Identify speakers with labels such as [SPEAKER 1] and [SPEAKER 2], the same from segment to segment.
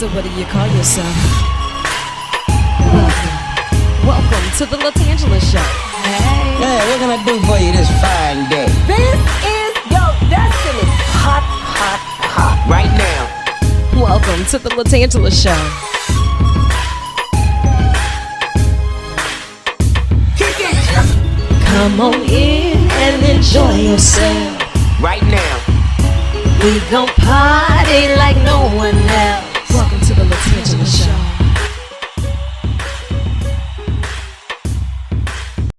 [SPEAKER 1] So what do you call yourself? Welcome to the LaTangela Show. Hey.
[SPEAKER 2] Hey, what can I do for you this fine day?
[SPEAKER 3] This is your destiny. Hot, hot, hot. Right now.
[SPEAKER 1] Welcome to the LaTangela Show. Come on in and enjoy yourself.
[SPEAKER 3] Right now.
[SPEAKER 1] We gon' party like no one else. Welcome to the LaTangela Show.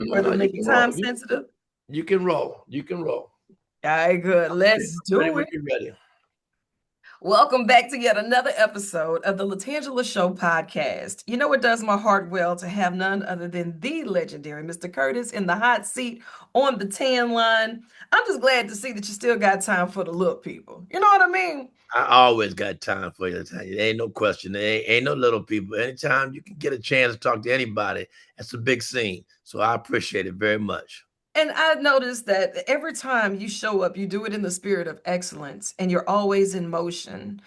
[SPEAKER 3] Whether make it time sensitive.
[SPEAKER 4] You can roll. You can roll.
[SPEAKER 3] All right, good. Let's do it.
[SPEAKER 4] You're ready.
[SPEAKER 3] Welcome back to yet another episode of the LaTangela Show podcast. You know, it does my heart well to have none other than the legendary Mr. Curtis in the hot seat on the tan line. I'm just glad to see that you still got time for the look, people. You know what I mean?
[SPEAKER 4] I always got time for you. There ain't no question. There ain't no little people. Anytime you can get a chance to talk to anybody, that's a big scene. So I appreciate it very much.
[SPEAKER 3] And I noticed that every time you show up, you do it in the spirit of excellence and you're always in motion.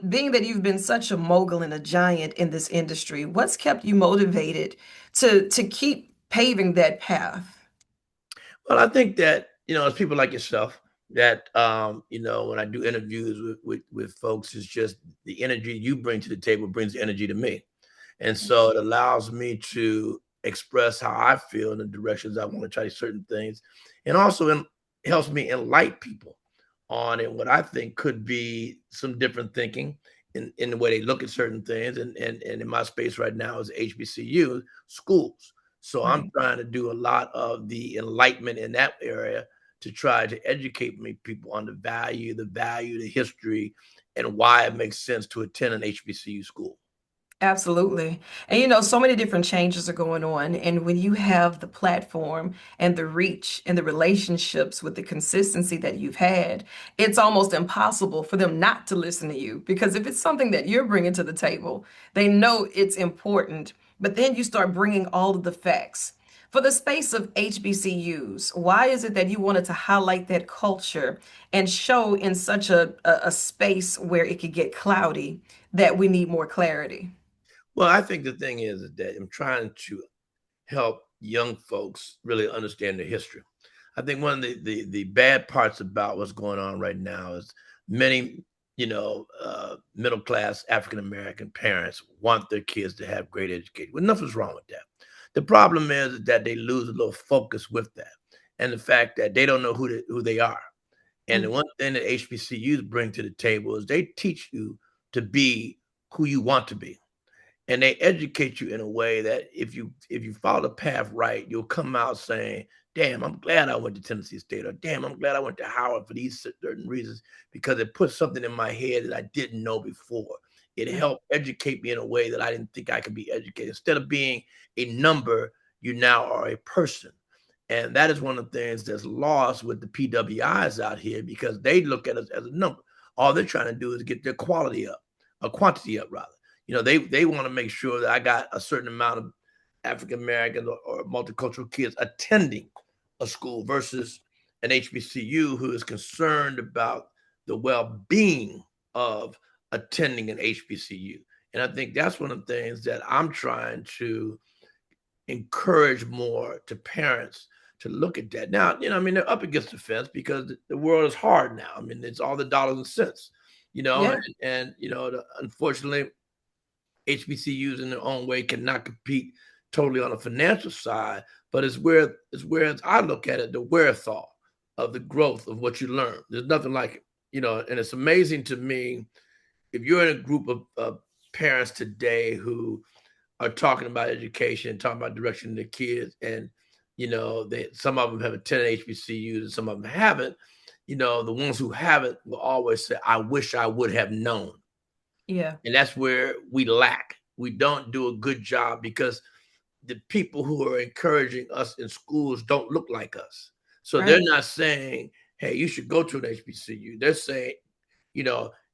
[SPEAKER 3] Being that you've been such a mogul and a giant in this industry, what's kept you motivated to keep paving that path?
[SPEAKER 4] Well, I think that, it's people like yourself that, when I do interviews with folks, it's just the energy you bring to the table brings the energy to me. And so it allows me to express how I feel in the directions I want to try certain things. And also helps me enlighten people on what I think could be some different thinking in the way they look at certain things. And in my space right now is HBCU schools. So I'm trying to do a lot of the enlightenment in that area to try to educate people on the value, the history, and why it makes sense to attend an HBCU school.
[SPEAKER 3] Absolutely. And so many different changes are going on. And when you have the platform and the reach and the relationships with the consistency that you've had, it's almost impossible for them not to listen to you. Because if it's something that you're bringing to the table, they know it's important. But then you start bringing all of the facts. For the space of HBCUs, why is it that you wanted to highlight that culture and show in such a space where it could get cloudy that we need more clarity?
[SPEAKER 4] Well, I think the thing is that I'm trying to help young folks really understand their history. I think one of the bad parts about what's going on right now is many, middle class African American parents want their kids to have great education. Well, nothing's wrong with that. The problem is that they lose a little focus with that, and the fact that they don't know who they are. And the one thing that HBCUs bring to the table is they teach you to be who you want to be. And they educate you in a way that if you follow the path right, you'll come out saying, damn, I'm glad I went to Tennessee State, or damn, I'm glad I went to Howard for these certain reasons, because it put something in my head that I didn't know before. It helped educate me in a way that I didn't think I could be educated. Instead of being a number, you now are a person. And that is one of the things that's lost with the PWIs out here, because they look at us as a number. All they're trying to do is get their quality up, or quantity up rather. They want to make sure that I got a certain amount of African Americans or multicultural kids attending a school versus an HBCU who is concerned about the well-being of attending an HBCU. And I think that's one of the things that I'm trying to encourage more to parents to look at that. Now, they're up against the fence because the world is hard now. It's all the dollars and cents, and unfortunately, HBCUs in their own way cannot compete totally on the financial side, but it's where as I look at it, the wherewithal of the growth of what you learn. There's nothing like it, and it's amazing to me if you're in a group of parents today who are talking about education, talking about direction of their kids, and some of them have attended HBCUs and some of them haven't. The ones who haven't will always say, "I wish I would have known."
[SPEAKER 3] Yeah.
[SPEAKER 4] And that's where we lack. We don't do a good job because the people who are encouraging us in schools don't look like us. So They're not saying, hey, you should go to an HBCU. They're saying,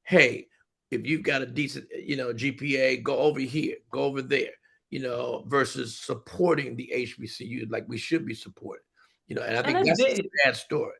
[SPEAKER 4] hey, if you've got a decent, GPA, go over here, go over there, versus supporting the HBCU like we should be supported. And I think that's a sad story.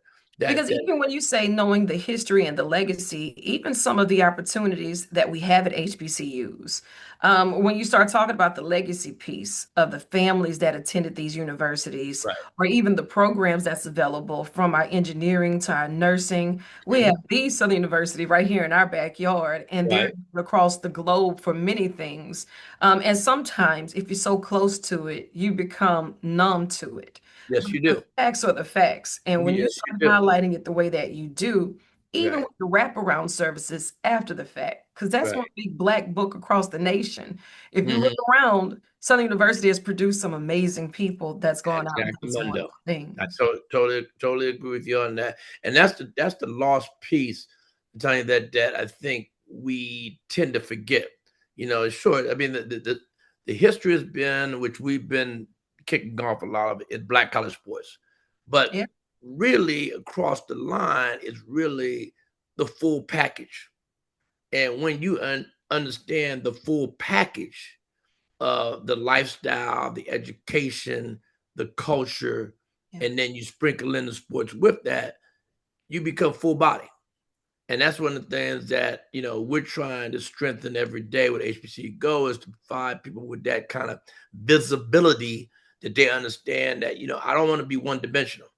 [SPEAKER 3] Because even when you say knowing the history and the legacy, even some of the opportunities that we have at HBCUs, when you start talking about the legacy piece of the families that attended these universities,
[SPEAKER 4] right,
[SPEAKER 3] or even the programs that's available from our engineering to our nursing, we
[SPEAKER 4] mhm,
[SPEAKER 3] have the Southern University right here in our backyard, and they're
[SPEAKER 4] right.
[SPEAKER 3] across the globe for many things. And sometimes, if you're so close to it, you become numb to it.
[SPEAKER 4] Yes, you do.
[SPEAKER 3] The facts are the facts. And when you
[SPEAKER 4] Yes, you
[SPEAKER 3] start
[SPEAKER 4] do.
[SPEAKER 3] highlighting it the way that you do, even
[SPEAKER 4] Right,
[SPEAKER 3] with the wraparound services after the fact, because that's
[SPEAKER 4] right.
[SPEAKER 3] one big black book across the nation. If you look
[SPEAKER 4] Hmm.
[SPEAKER 3] around, Southern University has produced some amazing people that's gone out and done some
[SPEAKER 4] Exactamundo.
[SPEAKER 3] wonderful
[SPEAKER 4] I
[SPEAKER 3] things.
[SPEAKER 4] totally agree with you on that. And that's the lost piece. I'm telling you that I think we tend to forget. It's short. I mean, the history has been, which we've been kicking off a lot of it, is black college sports. But
[SPEAKER 3] Yeah,
[SPEAKER 4] really across the line is really the full package. And when you understand the full package, the lifestyle, the education, the culture,
[SPEAKER 3] yeah,
[SPEAKER 4] and then you sprinkle in the sports with that, you become full body. And that's one of the things that we're trying to strengthen every day with HBCU Go is to provide people with that kind of visibility that they understand that I don't want to be one dimensional.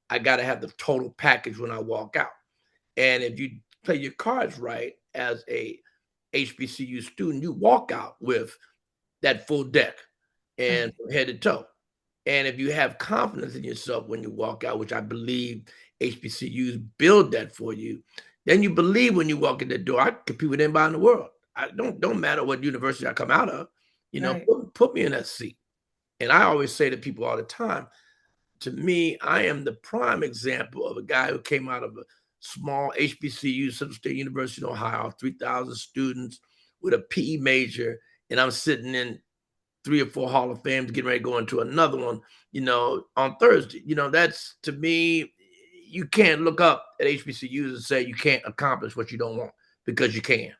[SPEAKER 4] I got to have the total package when I walk out. And if you play your cards right as a HBCU student, you walk out with that full deck and
[SPEAKER 3] right.
[SPEAKER 4] from head to toe. And if you have confidence in yourself when you walk out, which I believe HBCUs build that for you, then you believe when you walk in the door, I can compete with anybody in the world. I don't matter what university I come out of,
[SPEAKER 3] Right.
[SPEAKER 4] put me in that seat. And I always say to people all the time, to me, I am the prime example of a guy who came out of a small HBCU, Central State University in Ohio, 3,000 students with a PE major, and I'm sitting in 3 or 4 Hall of Fames, getting ready to go into another one, on Thursday. That's to me, you can't look up at HBCUs and say you can't accomplish what you don't want because you can.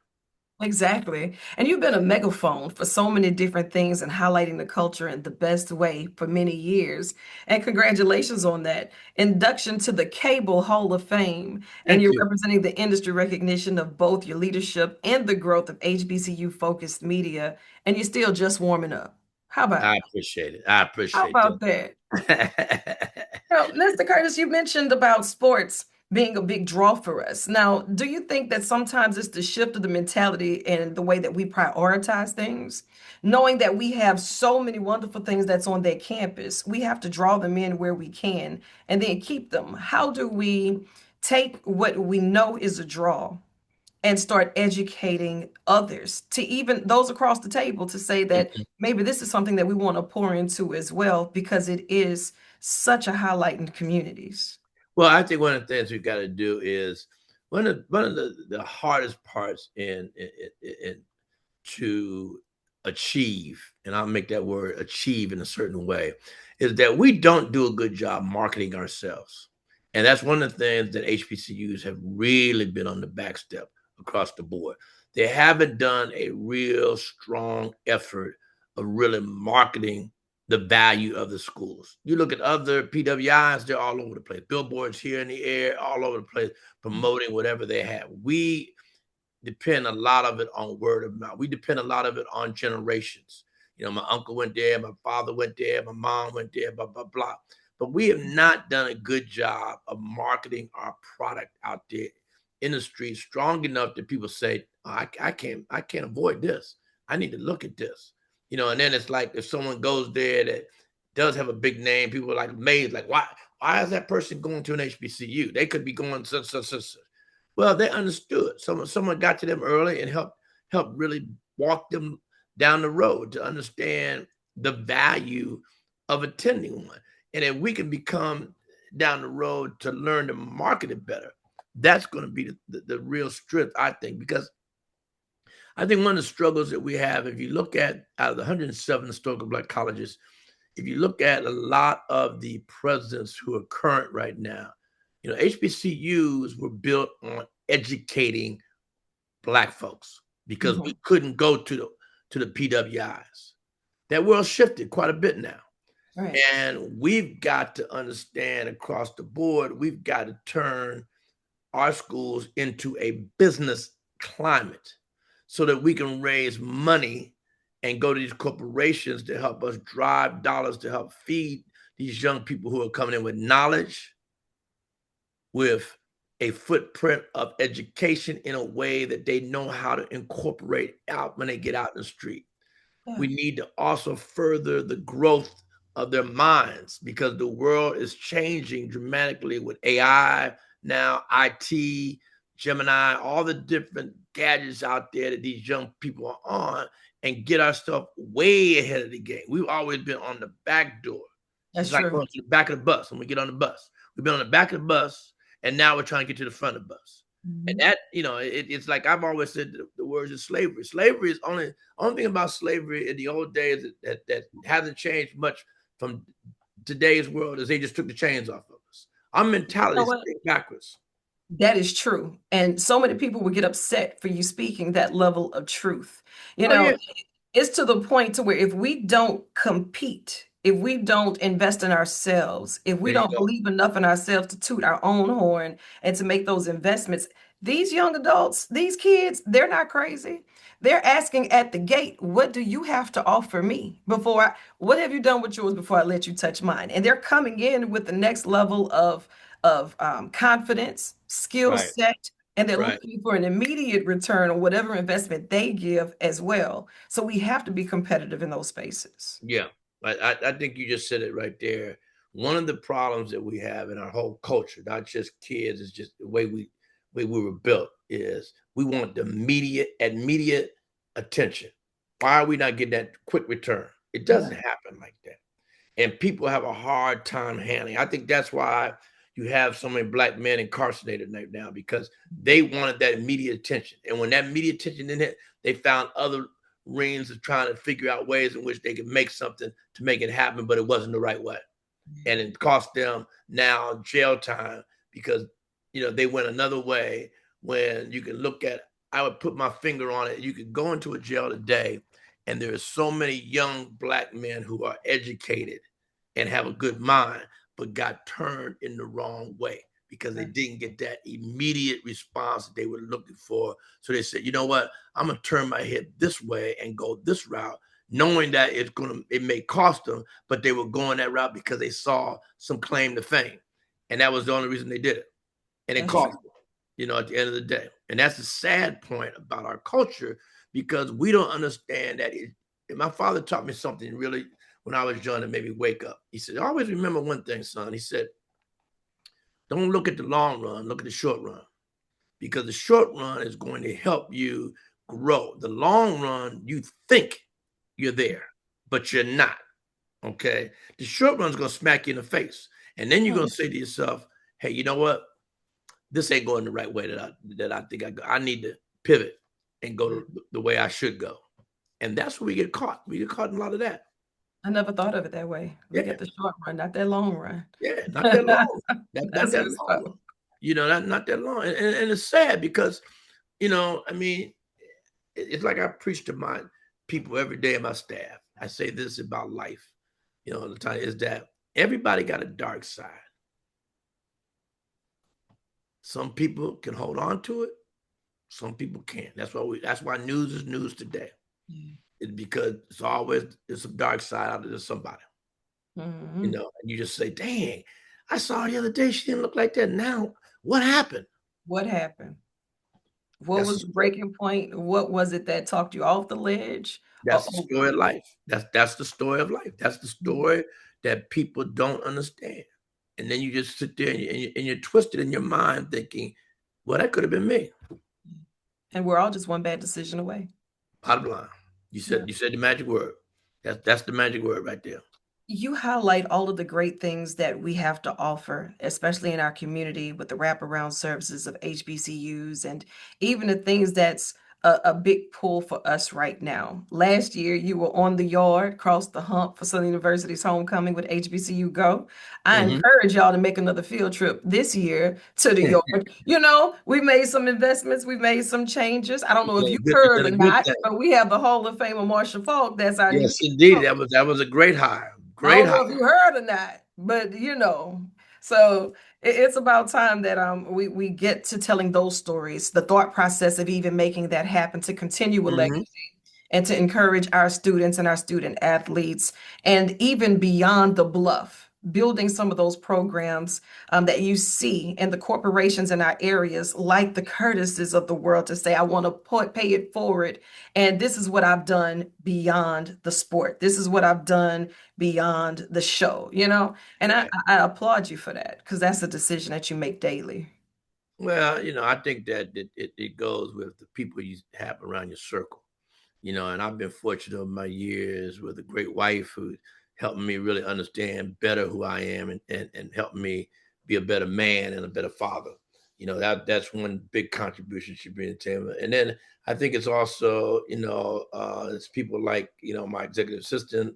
[SPEAKER 3] Exactly. And you've been a megaphone for so many different things and highlighting the culture in the best way for many years. And congratulations on that induction to the Cable Hall of Fame. And
[SPEAKER 4] Thank
[SPEAKER 3] you're
[SPEAKER 4] you.
[SPEAKER 3] representing the industry recognition of both your leadership and the growth of HBCU focused media. And you're still just warming up. How about
[SPEAKER 4] I
[SPEAKER 3] it?
[SPEAKER 4] appreciate it. I
[SPEAKER 3] How
[SPEAKER 4] appreciate
[SPEAKER 3] about that?
[SPEAKER 4] that.
[SPEAKER 3] Now, Mr. Curtis, you mentioned about sports being a big draw for us. Now, do you think that sometimes it's the shift of the mentality and the way that we prioritize things? Knowing that we have so many wonderful things that's on their campus, we have to draw them in where we can and then keep them. How do we take what we know is a draw and start educating others to even those across the table to say that maybe this is something that we want to pour into as well because it is such a highlight in communities.
[SPEAKER 4] Well, I think one of the things we've got to do is one of the hardest parts in to achieve, and I'll make that word achieve in a certain way, is that we don't do a good job marketing ourselves. And that's one of the things that HBCUs have really been on the back step across the board. They haven't done a real strong effort of really marketing the value of the schools. You look at other PWIs, they're all over the place. Billboards here in the air, all over the place, promoting whatever they have. We depend a lot of it on word of mouth. We depend a lot of it on generations. My uncle went there, my father went there, my mom went there, blah, blah, blah. But we have not done a good job of marketing our product out there in the street strong enough that people say, oh, I can't avoid this. I need to look at this. And then it's like if someone goes there that does have a big name, people are like amazed, like, why is that person going to an HBCU? They could be going such. Well, they understood. Someone got to them early and helped really walk them down the road to understand the value of attending one. And if we can become down the road to learn to market it better, that's going to be the real strength, I think, because I think one of the struggles that we have, if you look at out of the 107 historical Black colleges, if you look at a lot of the presidents who are current right now, HBCUs were built on educating Black folks because we
[SPEAKER 3] Mhm.
[SPEAKER 4] couldn't go to the PWIs. That world shifted quite a bit now.
[SPEAKER 3] Right.
[SPEAKER 4] And we've got to understand across the board, we've got to turn our schools into a business climate so that we can raise money and go to these corporations to help us drive dollars to help feed these young people who are coming in with knowledge, with a footprint of education in a way that they know how to incorporate out when they get out in the street.
[SPEAKER 3] Yeah.
[SPEAKER 4] We need to also further the growth of their minds because the world is changing dramatically with AI now, IT, Gemini, all the different gadgets out there that these young people are on, and get our stuff way ahead of the game. We've always been on the back door.
[SPEAKER 3] That's
[SPEAKER 4] It's like
[SPEAKER 3] true.
[SPEAKER 4] going to the back of the bus when we get on the bus. We've been on the back of the bus, and now we're trying to get to the front of the bus. And
[SPEAKER 3] Mhm.
[SPEAKER 4] that, it's like I've always said the words of slavery. Slavery is only thing about slavery in the old days that hasn't changed much from today's world is they just took the chains off of us. Our
[SPEAKER 3] You
[SPEAKER 4] mentality
[SPEAKER 3] know
[SPEAKER 4] is
[SPEAKER 3] what?
[SPEAKER 4] backwards.
[SPEAKER 3] That is true. And so many people would get upset for you speaking that level of truth. You
[SPEAKER 4] Oh yeah,
[SPEAKER 3] know, it's to the point to where if we don't compete, if we don't invest in ourselves, if we
[SPEAKER 4] there you
[SPEAKER 3] don't
[SPEAKER 4] go.
[SPEAKER 3] believe enough in ourselves to toot our own horn and to make those investments, these young adults, these kids, they're not crazy. They're asking at the gate, what do you have to offer me what have you done with yours before I let you touch mine? And they're coming in with the next level of confidence, skill
[SPEAKER 4] Right,
[SPEAKER 3] set, and they're
[SPEAKER 4] right.
[SPEAKER 3] looking for an immediate return on whatever investment they give as well. So we have to be competitive in those spaces.
[SPEAKER 4] Yeah, I think you just said it right there. One of the problems that we have in our whole culture, not just kids, is just the way we were built. Is we want the immediate attention. Why are we not getting that quick return? It
[SPEAKER 3] Yeah,
[SPEAKER 4] doesn't happen like that, and people have a hard time handling. I think that's why you have so many black men incarcerated right now because they wanted that immediate attention, and when that immediate attention didn't hit, they found other reins of trying to figure out ways in which they could make something to make it happen, but it wasn't the right way. And it cost them now jail time because they went another way when you can look at I would put my finger on it. You could go into a jail today, and there are so many young black men who are educated and have a good mind, but got turned in the wrong way because they
[SPEAKER 3] right.
[SPEAKER 4] didn't get that immediate response that they were looking for. So they said, you know what? I'm gonna turn my head this way and go this route, knowing that it may cost them, but they were going that route because they saw some claim to fame. And that was the only reason they did it. And it
[SPEAKER 3] That's true.
[SPEAKER 4] cost them, at the end of the day. And that's the sad point about our culture because we don't understand that and my father taught me something really when I was young to maybe wake up. He said, always remember one thing, son. He said, don't look at the long run, look at the short run. Because the short run is going to help you grow. The long run, you think you're there, but you're not. Okay. The short run is going to smack you in the face. And then you're going to say to yourself, hey, you know what? This ain't going the right way that I think I go. I need to pivot and go the way I should go. And that's where we get caught. We get caught in a lot of that.
[SPEAKER 3] I never thought of it that way. Look
[SPEAKER 4] Yeah.
[SPEAKER 3] at the short run, not that long run.
[SPEAKER 4] Yeah. Not that long. Not
[SPEAKER 3] That's
[SPEAKER 4] that
[SPEAKER 3] good
[SPEAKER 4] long.
[SPEAKER 3] stuff.
[SPEAKER 4] Not that long. And it's sad because, I mean, it's like I preach to my people every day in my staff. I say this about life, all the time is that everybody got a dark side. Some people can hold on to it. Some people can't. That's why news is news today.
[SPEAKER 3] Yeah.
[SPEAKER 4] It's because there's some dark side out there to somebody.
[SPEAKER 3] Mhm.
[SPEAKER 4] And you just say, dang, I saw her the other day. She didn't look like that. Now, what happened?
[SPEAKER 3] What happened? What
[SPEAKER 4] That's
[SPEAKER 3] was
[SPEAKER 4] the
[SPEAKER 3] the
[SPEAKER 4] story.
[SPEAKER 3] breaking point? What was it that talked you off the ledge or
[SPEAKER 4] That's the
[SPEAKER 3] over
[SPEAKER 4] story of
[SPEAKER 3] the ledge?
[SPEAKER 4] life. That's the story of life. That's the
[SPEAKER 3] Mhm.
[SPEAKER 4] story that people don't understand. And then you just sit there and you're twisted in your mind thinking, well, that could have been me.
[SPEAKER 3] And we're all just one bad decision away.
[SPEAKER 4] Bottom line. You
[SPEAKER 3] Yeah.
[SPEAKER 4] said the magic word. That's the magic word right there.
[SPEAKER 3] You highlight all of the great things that we have to offer, especially in our community with the wraparound services of HBCUs and even the things that's a big pull for us right now. Last year, you were on the yard, crossed the hump for Southern University's homecoming with HBCU Go. I
[SPEAKER 4] Mhm.
[SPEAKER 3] encourage y'all to make another field trip this year to the yard. We made some investments, we made some changes. I don't know if you
[SPEAKER 4] You've
[SPEAKER 3] heard
[SPEAKER 4] done
[SPEAKER 3] or
[SPEAKER 4] a good
[SPEAKER 3] not,
[SPEAKER 4] thing.
[SPEAKER 3] but we have the Hall of Famer Marshall Falk. That's our new
[SPEAKER 4] Yes, indeed.
[SPEAKER 3] coach.
[SPEAKER 4] That was a great hire.
[SPEAKER 3] I
[SPEAKER 4] Great
[SPEAKER 3] don't
[SPEAKER 4] hire.
[SPEAKER 3] know if you heard or not, but so it's about time that we get to telling those stories, the thought process of even making that happen to continue a legacy
[SPEAKER 4] Mhm.
[SPEAKER 3] and to encourage our students and our student athletes, and even beyond the bluff, building some of those programs that you see in the corporations in our areas, like the Curtises of the world, to say, I want to pay it forward. And this is what I've done beyond the sport. This is what I've done beyond the show. And I,
[SPEAKER 4] Right.
[SPEAKER 3] I applaud you for that, because that's a decision that you make daily.
[SPEAKER 4] Well, I think that it goes with the people you have around your circle. And I've been fortunate over my years with a great wife who helped me really understand better who I am, and helped me be a better man and a better father. That's one big contribution she brings to the table. And then I think it's also, it's people like, my executive assistant,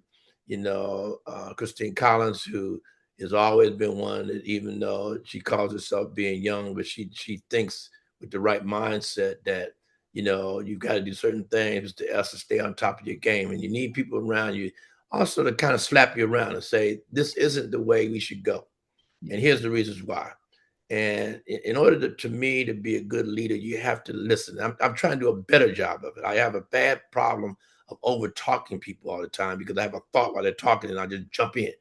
[SPEAKER 4] Christine Collins, who has always been one that, even though she calls herself being young, but she thinks with the right mindset that you've got to do certain things to us to stay on top of your game. And you need people around you also to kind of slap you around and say, this isn't the way we should go. And here's the reasons why. And in order to me to be a good leader, you have to listen. I'm trying to do a better job of it. I have a bad problem of over talking people all the time, because I have a thought while they're talking and I just jump in.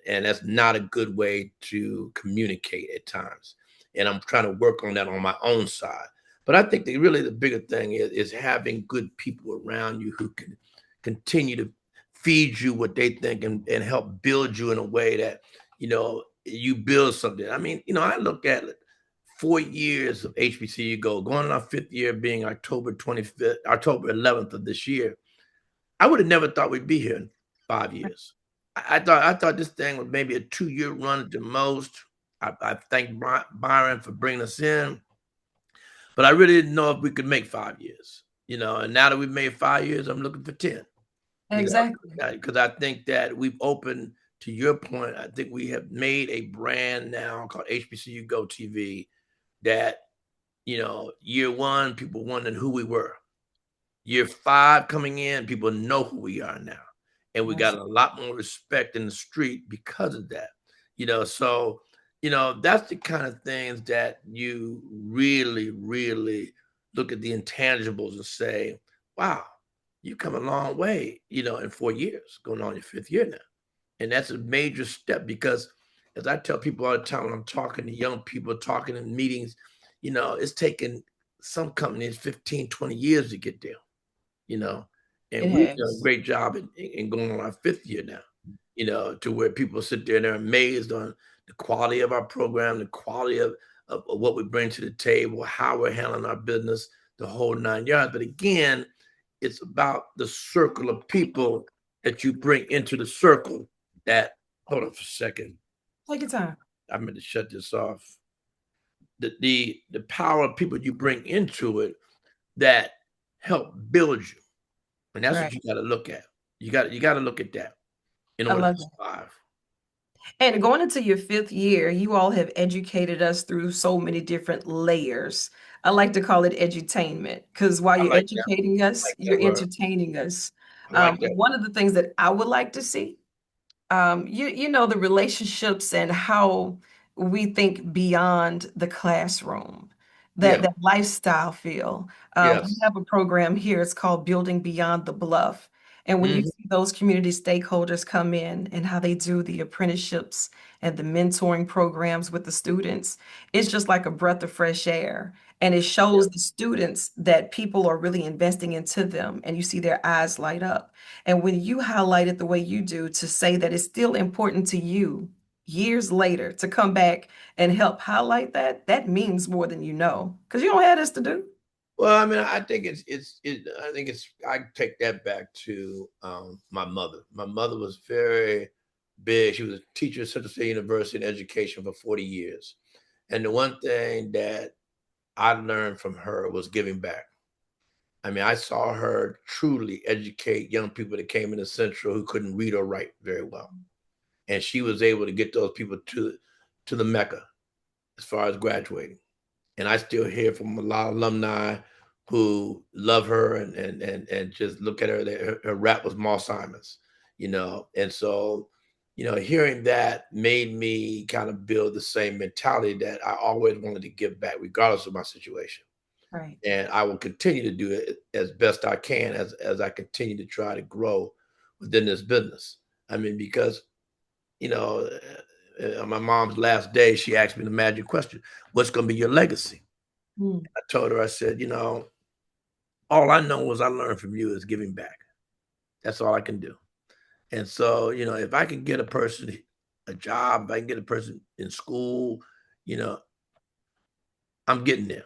[SPEAKER 4] And that's not a good way to communicate at times. And I'm trying to work on that on my own side. But I think really the bigger thing is having good people around you who can continue to feed you what they think, and help build you in a way that, you build something. I mean, I look at it, 4 years of HBCU GO, going on our fifth year being October 11th of this year. I would have never thought we'd be here in 5 years. I thought this thing was maybe a 2-year run at the most. I thank Byron for bringing us in, but I really didn't know if we could make 5 years. And now that we've made 5 years, I'm looking for 10.
[SPEAKER 3] Exactly.
[SPEAKER 4] Because I think that we've opened, to your point, I think we have made a brand now called HBCU GO TV that, year one, people wondering who we were. Year 5 coming in, people know who we are now. And we
[SPEAKER 3] Yes.
[SPEAKER 4] got a lot more respect in the street because of that. So, that's the kind of things that you really, really look at the intangibles and say, wow, you come a long way, in 4 years, going on your fifth year now. And that's a major step, because as I tell people all the time when I'm talking to young people, talking in meetings, it's taken some companies 15, 20 years to get there, you know,
[SPEAKER 3] It
[SPEAKER 4] and we've done a
[SPEAKER 3] has.
[SPEAKER 4] great job in going on our fifth year now, to where people sit there and they're amazed on the quality of our program, the quality of what we bring to the table, how we're handling our business, the whole 9 yards. But again, it's about the circle of people that you bring into the circle that, hold on for a second,
[SPEAKER 3] Take your time.
[SPEAKER 4] I meant to shut this off. The power of people you bring into it that help build you. And that's what
[SPEAKER 3] Right.
[SPEAKER 4] you got to look at. You got to look at that in
[SPEAKER 3] I
[SPEAKER 4] order to
[SPEAKER 3] love that.
[SPEAKER 4] survive.
[SPEAKER 3] And going into your fifth year, you all have educated us through so many different layers. I like to call it edutainment, because while
[SPEAKER 4] I
[SPEAKER 3] you're
[SPEAKER 4] like that.
[SPEAKER 3] educating us,
[SPEAKER 4] Like that
[SPEAKER 3] you're
[SPEAKER 4] word.
[SPEAKER 3] entertaining us.
[SPEAKER 4] I like that.
[SPEAKER 3] One of the things that I would like to see, the relationships and how we think beyond the classroom, that
[SPEAKER 4] Yeah.
[SPEAKER 3] that lifestyle feel. We
[SPEAKER 4] Yes.
[SPEAKER 3] have a program here. It's called Building Beyond the Bluff. And when you
[SPEAKER 4] Mhm.
[SPEAKER 3] see those community stakeholders come in and how they do the apprenticeships and the mentoring programs with the students, it's just like a breath of fresh air. And it
[SPEAKER 4] Yeah.
[SPEAKER 3] shows the students that people are really investing into them, and you see their eyes light up. And when you highlight it the way you do, to say that it's still important to you years later to come back and help highlight that, that means more than you know, because you don't have this to do.
[SPEAKER 4] Well, I mean, I think I take that back to my mother. My mother was very big. She was a teacher at Central State University in education for 40 years. And the one thing that I learned from her was giving back. I mean, I saw her truly educate young people that came into Central who couldn't read or write very well. And she was able to get those people to the Mecca as far as graduating. And I still hear from a lot of alumni who love her and just look at her. Her rap was Moss Simons. And so hearing that made me kind of build the same mentality that I always wanted to give back, regardless of my situation.
[SPEAKER 3] Right.
[SPEAKER 4] And I will continue to do it as best I can as I continue to try to grow within this business. I mean, because, on my mom's last day, she asked me the magic question, what's going to be your legacy?
[SPEAKER 3] Mm.
[SPEAKER 4] I told her, I said, all I know is I learned from you is giving back. That's all I can do. And so, if I can get a person a job, if I can get a person in school, you know, I'm getting there.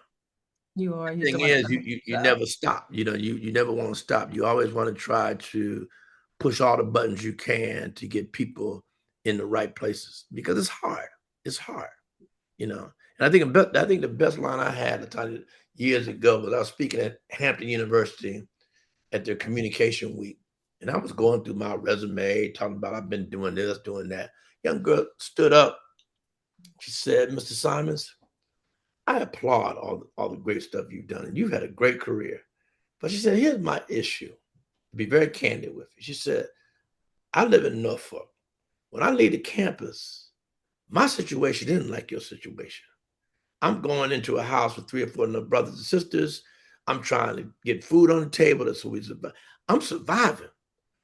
[SPEAKER 3] You are. You're
[SPEAKER 4] Thing
[SPEAKER 3] doing
[SPEAKER 4] is,
[SPEAKER 3] a
[SPEAKER 4] you
[SPEAKER 3] job.
[SPEAKER 4] never stop. You never want to stop. You always want to try to push all the buttons you can to get people in the right places because it's hard. It's hard, And I think the best line I had a time years ago was I was speaking at Hampton University at their communication week, and I was going through my resume, talking about I've been doing this, doing that. Young girl stood up. She said, "Mr. Symonds, I applaud all the great stuff you've done, and you've had a great career. But," she said, "here's my issue. To be very candid with you." She said, "I live in Norfolk. When I leave the campus, my situation isn't like your situation. I'm going into a house with 3 or 4 of my brothers and sisters. I'm trying to get food on the table. That's what we survive. I'm surviving.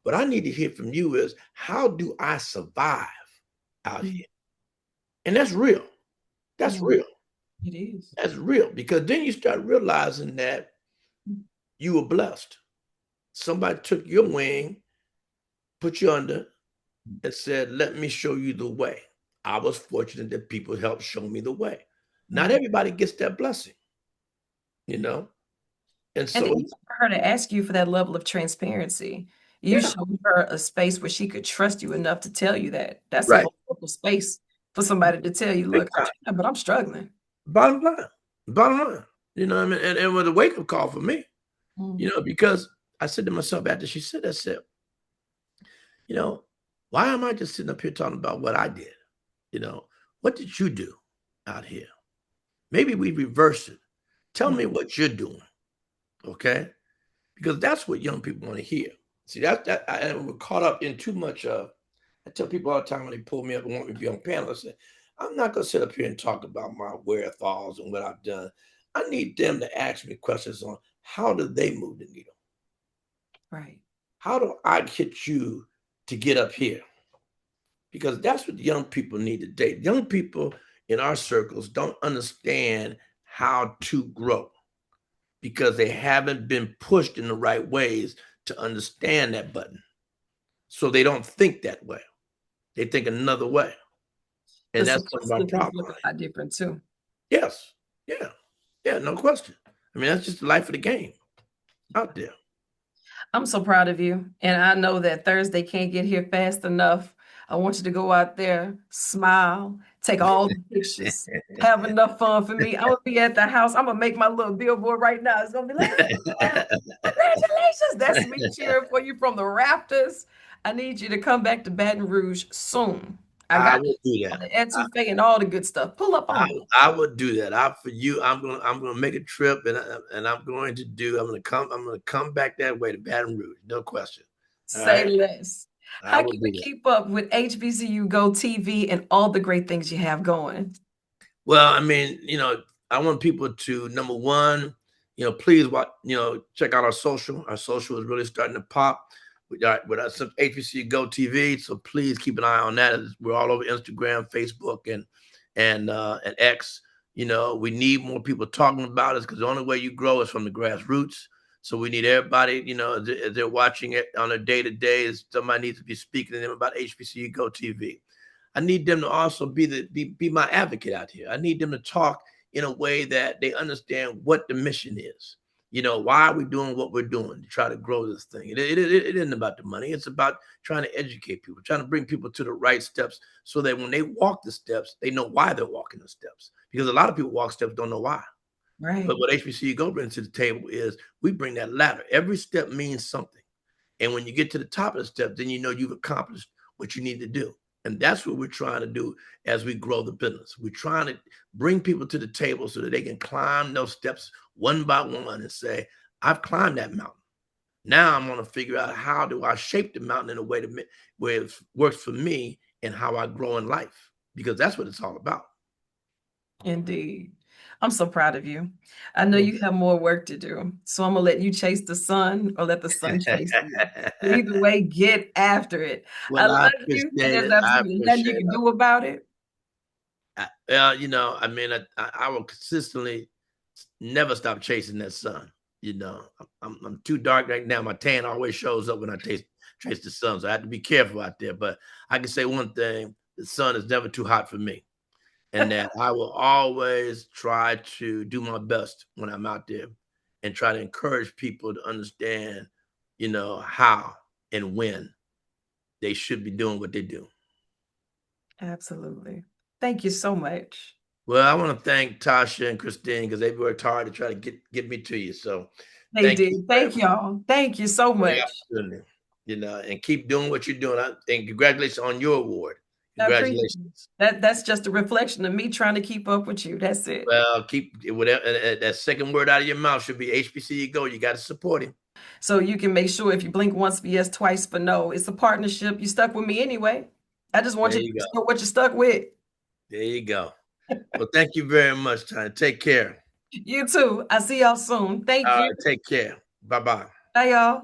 [SPEAKER 4] What I need to hear from you is, how do I survive out
[SPEAKER 3] Mm.
[SPEAKER 4] here?" And that's real. That's
[SPEAKER 3] Mm.
[SPEAKER 4] real.
[SPEAKER 3] It is.
[SPEAKER 4] That's real, because then you start realizing that
[SPEAKER 3] Mm.
[SPEAKER 4] you were blessed. Somebody took your wing, put you under, and said, "Let me show you the way." I was fortunate that people helped show me the way. Not
[SPEAKER 3] Right.
[SPEAKER 4] everybody gets that blessing, you know? And
[SPEAKER 3] And
[SPEAKER 4] so,
[SPEAKER 3] even for her to ask you for that level of transparency, you
[SPEAKER 4] yeah,
[SPEAKER 3] showed her a space where she could trust you enough to tell you that. That's a
[SPEAKER 4] right.
[SPEAKER 3] vulnerable space for somebody to tell you,
[SPEAKER 4] Big
[SPEAKER 3] look, I'm
[SPEAKER 4] time.
[SPEAKER 3] trying, but I'm struggling.
[SPEAKER 4] Bottom line. Bottom line. You know what I mean? And it was a wake-up call for me,
[SPEAKER 3] Mm.
[SPEAKER 4] because I said to myself after she said that, I said, you know, why am I just sitting up here talking about what I did? What did you do out here? Maybe we reverse it. Tell
[SPEAKER 3] Mm.
[SPEAKER 4] me what you're doing, okay? Because that's what young people want to hear. See, we're caught up in too much of. I tell people all the time when they pull me up and want me to be on panel, I say, I'm not going to sit up here and talk about my wherewithals and what I've done. I need them to ask me questions on, how do they move the needle?
[SPEAKER 3] Right.
[SPEAKER 4] How do I get you to get up here? Because that's what young people need today. Young people in our circles don't understand how to grow because they haven't been pushed in the right ways to understand that button. So they don't think that way. They think another way.
[SPEAKER 3] The
[SPEAKER 4] And that's some
[SPEAKER 3] support
[SPEAKER 4] of our
[SPEAKER 3] systems
[SPEAKER 4] problem.
[SPEAKER 3] look a lot different too.
[SPEAKER 4] Yes. Yeah. Yeah, no question. I mean, that's just the life of the game out there.
[SPEAKER 3] I'm so proud of you. And I know that Thursday can't get here fast enough. I want you to go out there, smile, take all the pictures, have enough fun for me. I'm gonna be at the house. I'm gonna make my little billboard right now. It's gonna be like, "Ah, congratulations." That's me cheering for you from the rafters. I need you to come back to Baton Rouge soon. I
[SPEAKER 4] I
[SPEAKER 3] got
[SPEAKER 4] will do
[SPEAKER 3] on
[SPEAKER 4] that.
[SPEAKER 3] the etouffee and all the good stuff. Pull up
[SPEAKER 4] I,
[SPEAKER 3] on me.
[SPEAKER 4] I would do that. For you, I'm gonna make a trip, and I'm gonna come back that way to Baton Rouge, no question. All
[SPEAKER 3] Say
[SPEAKER 4] right,
[SPEAKER 3] less.
[SPEAKER 4] I
[SPEAKER 3] How
[SPEAKER 4] will
[SPEAKER 3] can we
[SPEAKER 4] do that.
[SPEAKER 3] keep up with HBCU GO TV and all the great things you have going?
[SPEAKER 4] Well, I mean, I want people to, number one, please check out our social. Our social is really starting to pop with our HBCU GO TV. So please keep an eye on that. We're all over Instagram, Facebook, and X. We need more people talking about us, because the only way you grow is from the grassroots. So we need everybody, as they're watching it on a day-to-day, somebody needs to be speaking to them about HBCU GO TV. I need them to also be my advocate out here. I need them to talk in a way that they understand what the mission is. Why are we doing what we're doing to try to grow this thing? It isn't about the money. It's about trying to educate people, trying to bring people to the right steps, so that when they walk the steps, they know why they're walking the steps. Because a lot of people walk steps, don't know why.
[SPEAKER 3] Right.
[SPEAKER 4] But what HBCU Go brings to the table is we bring that ladder. Every step means something. And when you get to the top of the step, then you know you've accomplished what you need to do. And that's what we're trying to do as we grow the business. We're trying to bring people to the table so that they can climb those steps one by one and say, I've climbed that mountain. Now I'm going to figure out, how do I shape the mountain in a way where it works for me and how I grow in life, because that's what it's all about.
[SPEAKER 3] Indeed. I'm so proud of you. I know
[SPEAKER 4] Well,
[SPEAKER 3] you have more work to do, so I'm gonna let you chase the sun or let the sun chase you. Either way, get after it. I
[SPEAKER 4] well, I
[SPEAKER 3] love you, and
[SPEAKER 4] appreciate
[SPEAKER 3] there's
[SPEAKER 4] it. I
[SPEAKER 3] absolutely nothing you
[SPEAKER 4] appreciate
[SPEAKER 3] can
[SPEAKER 4] it.
[SPEAKER 3] do about it.
[SPEAKER 4] You know, I mean, I will consistently never stop chasing that sun. You know, I'm too dark right now. My tan always shows up when I trace the sun, so I have to be careful out there. But I can say one thing: the sun is never too hot for me, and that I will always try to do my best when I'm out there, and try to encourage people to understand, you know, how and when they should be doing what they do.
[SPEAKER 3] Absolutely. Thank you so much.
[SPEAKER 4] Well, I want to thank Tasha and Christine because they worked hard to try to get me to you. So
[SPEAKER 3] They
[SPEAKER 4] thank you
[SPEAKER 3] did.
[SPEAKER 4] very
[SPEAKER 3] Thank
[SPEAKER 4] much
[SPEAKER 3] y'all. Thank you so
[SPEAKER 4] for the
[SPEAKER 3] much.
[SPEAKER 4] opportunity. You know, and keep doing what you're doing. And congratulations on your award.
[SPEAKER 3] I appreciate it.
[SPEAKER 4] Congratulations.
[SPEAKER 3] That's just a reflection of me trying to keep up with you. That's it.
[SPEAKER 4] Well, keep whatever that second word out of your mouth should be HBCU GO. You got to support him.
[SPEAKER 3] So you can make sure if you blink once for yes, twice for no. It's a partnership. You stuck with me anyway. I just want
[SPEAKER 4] There
[SPEAKER 3] you to
[SPEAKER 4] you go.
[SPEAKER 3] know what you're stuck with.
[SPEAKER 4] There you go. Well, thank you very much, Tanya. Take care.
[SPEAKER 3] You too. I see y'all soon. Thank
[SPEAKER 4] All
[SPEAKER 3] you.
[SPEAKER 4] right, take care. Bye bye.
[SPEAKER 3] Bye, y'all.